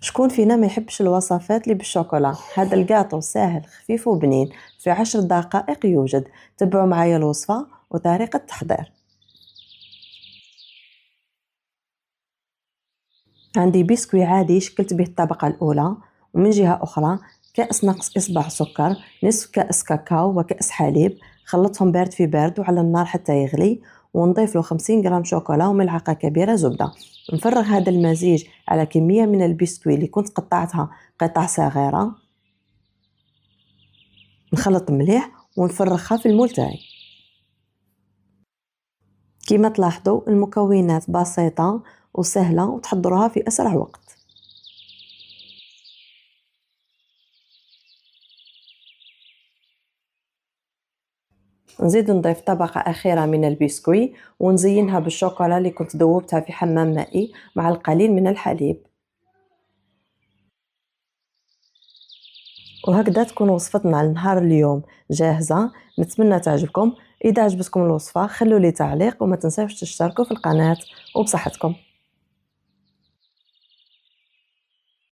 شكون فينا ما يحبش الوصفات اللي بالشوكولا؟ هذا الكاطو ساهل خفيف وبنين، في 10 دقائق يوجد. تبعوا معايا الوصفة وطريقة التحضير. عندي بسكوي عادي شكلت به الطبقة الأولى، ومن جهة أخرى كأس نقص إصبع سكر، نصف كأس كاكاو وكأس حليب، خلطهم بارد في بارد وعلى النار حتى يغلي، ونضيف له 50 غرام شوكولا وملعقة كبيرة زبدة. نفرغ هذا المزيج على كمية من البسكوي اللي كنت قطعتها قطع صغيرة، نخلط مليح ونفرغها في المول تاعي. كما تلاحظوا المكونات بسيطة وسهلة وتحضروها في أسرع وقت. نزيد نضيف طبقة أخيرة من البسكوي ونزينها بالشوكولا اللي كنت ذوبتها في حمام مائي مع القليل من الحليب. وهكذا تكون وصفتنا لنهار اليوم جاهزة. نتمنى تعجبكم. إذا عجبتكم الوصفة خلوا لي تعليق وما تنساوش تشتركوا في القناة، وبصحتكم.